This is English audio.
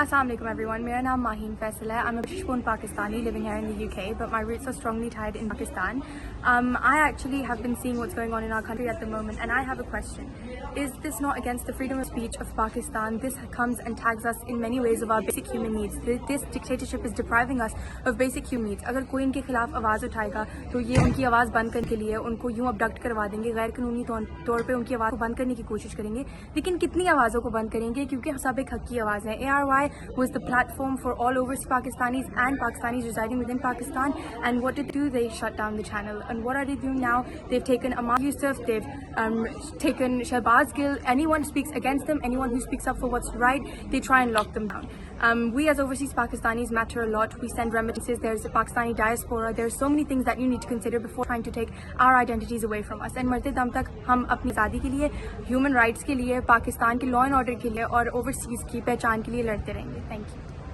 Assalamu alaikum everyone. मेरा नाम माहीन फैसल है. I'm a British-born Pakistani living here in the UK, but my roots are strongly tied in Pakistan. I actually have been seeing what's going on in our country at the moment, and I have a question. Is this not against the freedom of speech of Pakistan? This comes and tags us in many ways of our basic human needs. This dictatorship is depriving us of basic human needs. अगर कोई इनके खिलाफ आवाज़ उठाएगा तो ये उनकी आवाज़ बंद करने के लिए उनको यूँ अबडक्ट करवा देंगे, गैर कानूनी तौर पे उनकी आवाज़ को बंद करने की कोशिश करेंगे. लेकिन कितनी आवाज़ों को बंद करेंगे, क्योंकि हम सब एक हक की आवाज़ है. ARY was the platform for all overseas Pakistanis and Pakistanis residing within Pakistan, and what did they do? They shut down the channel. And what are they doing now? They've taken Amal Yusuf, they've taken Shahbaz Gill. Anyone who speaks against them, anyone who speaks up for what's right, they try and lock them down. We as overseas Pakistanis matter a lot. We send remittances, there's a Pakistani diaspora, there's so many things that you need to consider before trying to take our identities away from us. And मरते दम तक हम अपनी आज़ादी के लिए, human rights के लिए, पाकिस्तान के लॉ एंड ऑर्डर के लिए और ओवरसीज़ की पहचान के लिए लड़ते रहेंगे. Thank you.